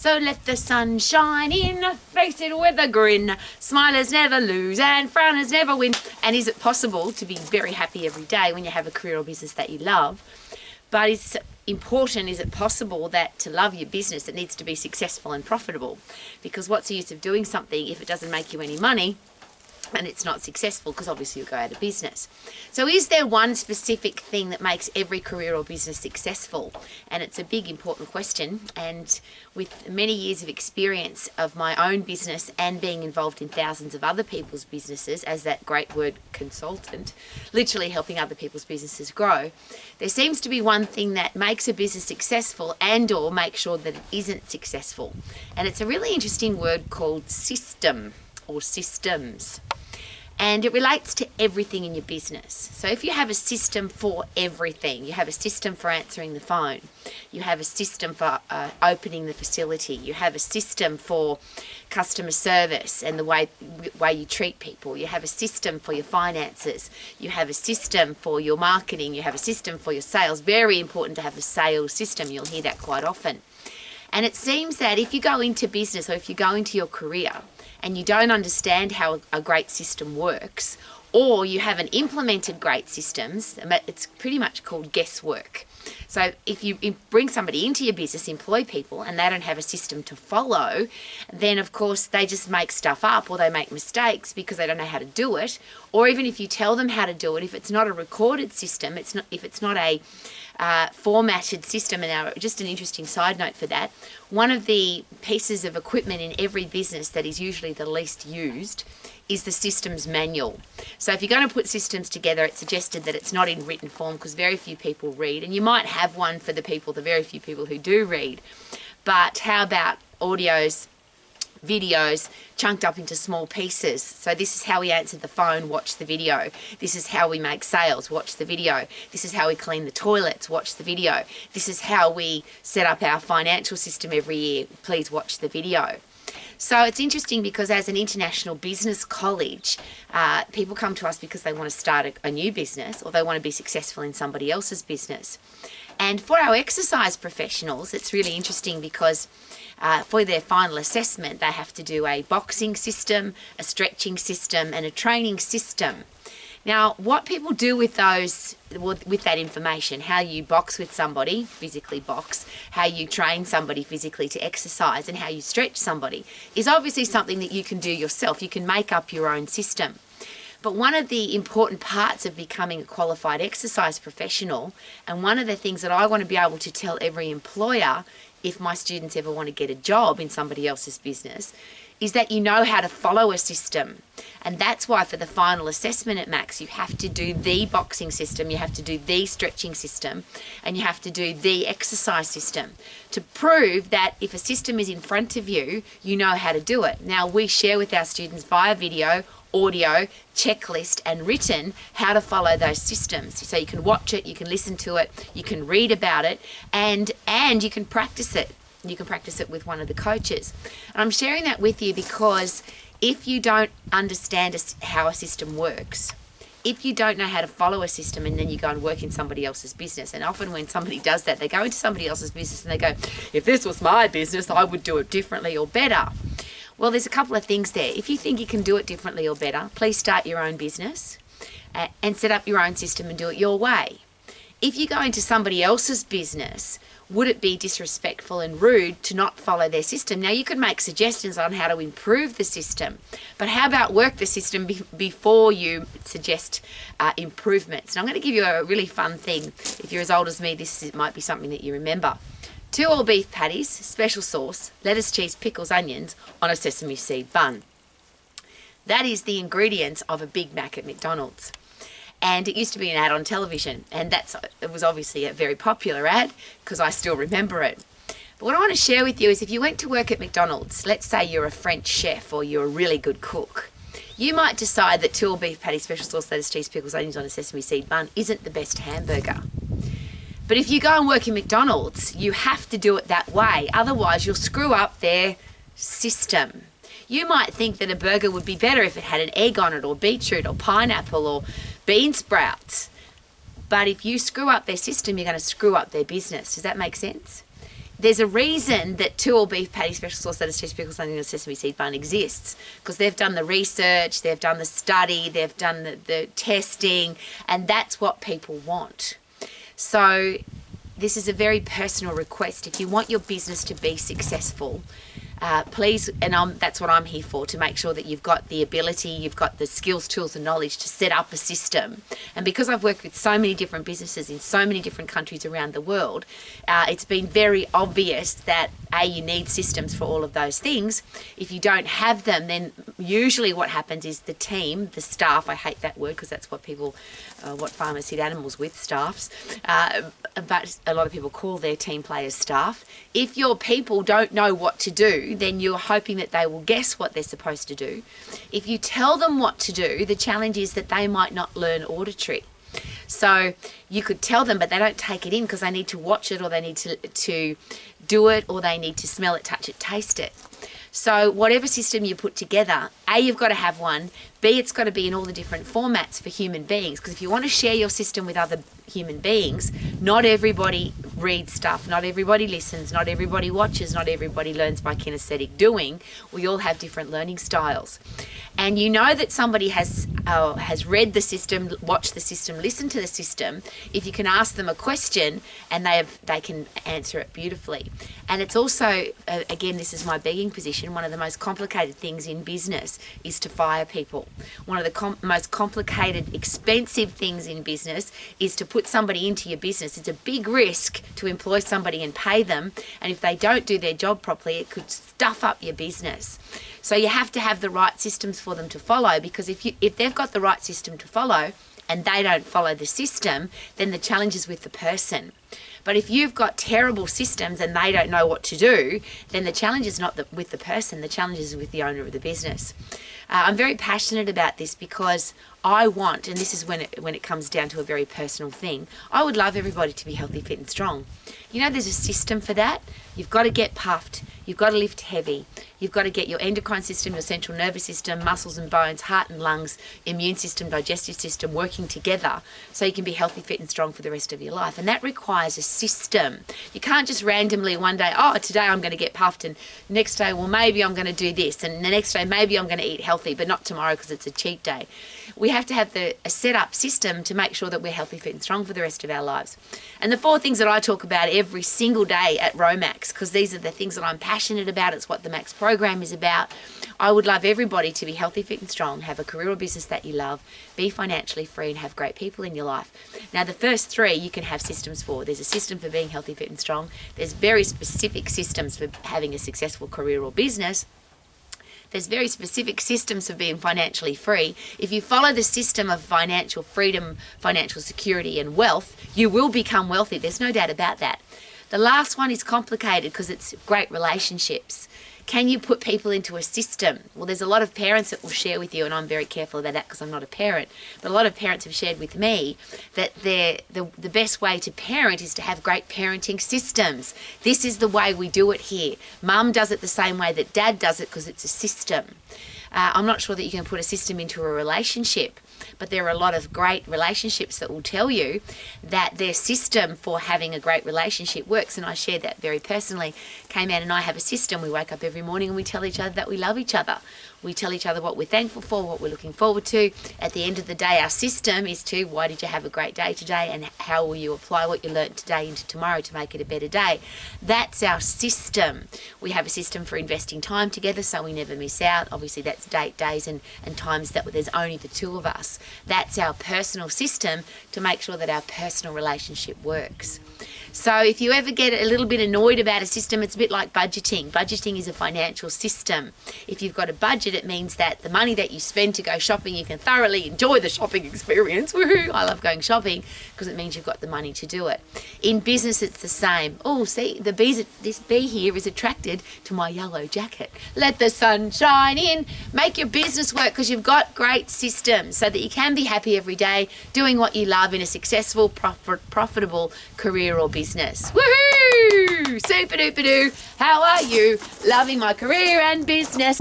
So let the sun shine in, face it with a grin. Smilers never lose and frowners never win. And is it possible to be very happy every day when you have a career or business that you love? But it's important, is it possible that to love your business, it needs to be successful and profitable? Because what's the use of doing something if it doesn't make you any money and it's not successful, because obviously you'll go out of business. So is there one specific thing that makes every career or business successful? And it's a big, important question. And with many years of experience of my own business and being involved in thousands of other people's businesses as that great word consultant, literally helping other people's businesses grow, there seems to be one thing that makes a business successful and or makes sure that it isn't successful. And it's a really interesting word called system or systems. And it relates to everything in your business. So if you have a system for everything, you have a system for answering the phone, you have a system for opening the facility, you have a system for customer service and the way you treat people, you have a system for your finances, you have a system for your marketing, you have a system for your sales. Very important to have a sales system. You'll hear that quite often. And it seems that if you go into business or if you go into your career and you don't understand how a great system works, or you haven't implemented great systems, it's pretty much called guesswork. So if you bring somebody into your business, employ people, and they don't have a system to follow, then of course they just make stuff up or they make mistakes because they don't know how to do it. Or even if you tell them how to do it, if it's not a recorded system, if it's not a formatted system. And now, just an interesting side note for that, one of the pieces of equipment in every business that is usually the least used is the systems manual. So if you're going to put systems together, it's suggested that it's not in written form because very few people read, and you might have one for the very few people who do read. But how about audios, videos chunked up into small pieces? So this is how we answer the phone, watch the video. This is how we make sales, watch the video. This is how we clean the toilets, watch the video. This is how we set up our financial system every year, please watch the video. So it's interesting because as an international business college, people come to us because they want to start a new business or they want to be successful in somebody else's business. And for our exercise professionals, it's really interesting because for their final assessment, they have to do a boxing system, a stretching system, and a training system. Now, what people do with with that information, how you box with somebody, physically box, how you train somebody physically to exercise, and how you stretch somebody, is obviously something that you can do yourself. You can make up your own system. But one of the important parts of becoming a qualified exercise professional, and one of the things that I want to be able to tell every employer if my students ever want to get a job in somebody else's business, is that you know how to follow a system. And that's why for the final assessment at Max, you have to do the boxing system, you have to do the stretching system, and you have to do the exercise system to prove that if a system is in front of you, you know how to do it. Now, we share with our students via video, audio, checklist, and written how to follow those systems. So you can watch it, you can listen to it, you can read about it, and you can practice it. You can practice it with one of the coaches. And I'm sharing that with you because if you don't understand how a system works, if you don't know how to follow a system and then you go and work in somebody else's business, and often when somebody does that, they go into somebody else's business and they go, if this was my business, I would do it differently or better. Well, there's a couple of things there. If you think you can do it differently or better, please start your own business and set up your own system and do it your way. If you go into somebody else's business, would it be disrespectful and rude to not follow their system? Now, you could make suggestions on how to improve the system, but how about work the system before you suggest improvements? And I'm going to give you a really fun thing. If you're as old as me, this might be something that you remember. 2 all beef patties, special sauce, lettuce, cheese, pickles, onions on a sesame seed bun. That is the ingredients of a Big Mac at McDonald's. And it used to be an ad on television, and it was obviously a very popular ad because I still remember it. But what I want to share with you is if you went to work at McDonald's, let's say you're a French chef or you're a really good cook, you might decide that 2 all beef patty, special sauce, lettuce, cheese, pickles, onions on a sesame seed bun isn't the best hamburger. But if you go and work in McDonald's, you have to do it that way. Otherwise, you'll screw up their system. You might think that a burger would be better if it had an egg on it or beetroot or pineapple or bean sprouts. But if you screw up their system, you're going to screw up their business. Does that make sense? there's a reason that 2 all beef patty, special sauce, lettuce, cheese, pickles, onion, and sesame seed bun exists, because they've done the research, they've done the study, they've done the testing, and that's what people want. So this is a very personal request. If you want your business to be successful, please, and that's what I'm here for, to make sure that you've got the ability, you've got the skills, tools and knowledge to set up a system. And because I've worked with so many different businesses in so many different countries around the world, it's been very obvious that you need systems for all of those things. If you don't have them, then usually what happens is the team, the staff, I hate that word because that's what people, what farmers feed animals with, staffs, but a lot of people call their team players staff. If your people don't know what to do, then you're hoping that they will guess what they're supposed to do. If you tell them what to do, the challenge is that they might not learn auditory. So you could tell them, but they don't take it in because they need to watch it, or they need to do it, or they need to smell it, touch it, taste it. So whatever system you put together, A, you've got to have one. B, it's got to be in all the different formats for human beings. Because if you want to share your system with other human beings, not everybody reads stuff, not everybody listens, not everybody watches, not everybody learns by kinesthetic doing. We all have different learning styles. And you know that somebody has read the system, watched the system, listened to the system, if you can ask them a question and they can answer it beautifully. And it's also, again, this is my begging position, one of the most complicated things in business is to fire people. One of the most complicated, expensive things in business is to put somebody into your business. It's a big risk to employ somebody and pay them, and if they don't do their job properly, it could stuff up your business. So you have to have the right systems for them to follow, because if they've got the right system to follow and they don't follow the system, then the challenge is with the person. But if you've got terrible systems and they don't know what to do, then the challenge is not with the person, the challenge is with the owner of the business. I'm very passionate about this because I want, and this is when it comes down to a very personal thing, I would love everybody to be healthy, fit and strong. You know, there's a system for that. You've got to get puffed. You've got to lift heavy. You've got to get your endocrine system, your central nervous system, muscles and bones, heart and lungs, immune system, digestive system working together so you can be healthy, fit and strong for the rest of your life. And that requires a system. You can't just randomly one day, oh, today I'm going to get puffed, and next day, well, maybe I'm going to do this, and the next day, maybe I'm going to eat healthy, but not tomorrow because it's a cheat day. We have to have a set up system to make sure that we're healthy, fit and strong for the rest of our lives. And the 4 things that I talk about every single day at Romax, because these are the things that I'm passionate about, it's what the Max program is about. I would love everybody to be healthy, fit and strong, have a career or business that you love, be financially free and have great people in your life. Now the first 3 you can have systems for. There's a system for being healthy, fit and strong. There's very specific systems for having a successful career or business. There's very specific systems for being financially free. If you follow the system of financial freedom, financial security and wealth, you will become wealthy. There's no doubt about that. The last one is complicated because it's great relationships. Can you put people into a system? Well, there's a lot of parents that will share with you, and I'm very careful about that because I'm not a parent, but a lot of parents have shared with me that the best way to parent is to have great parenting systems. This is the way we do it here. Mum does it the same way that Dad does it because it's a system. I'm not sure that you can put a system into a relationship, but there are a lot of great relationships that will tell you that their system for having a great relationship works, and I share that very personally. Came out and I have a system. We wake up every morning and we tell each other that we love each other. We tell each other what we're thankful for, what we're looking forward to. At the end of the day, our system is to, why did you have a great day today, and how will you apply what you learnt today into tomorrow to make it a better day? That's our system. We have a system for investing time together so we never miss out. Obviously that's date days and times that there's only the 2 of us. That's our personal system to make sure that our personal relationship works. So if you ever get a little bit annoyed about a system, it's a bit like budgeting. Budgeting is a financial system. If you've got a budget, it means that the money that you spend to go shopping, you can thoroughly enjoy the shopping experience. Woohoo! I love going shopping because it means you've got the money to do it. In business, it's the same. Oh, see, this bee here is attracted to my yellow jacket. Let the sun shine in. Make your business work because you've got great systems so that you can be happy every day doing what you love in a successful, profitable career or business. Woohoo! Super duper doo. How are you? Loving my career and business.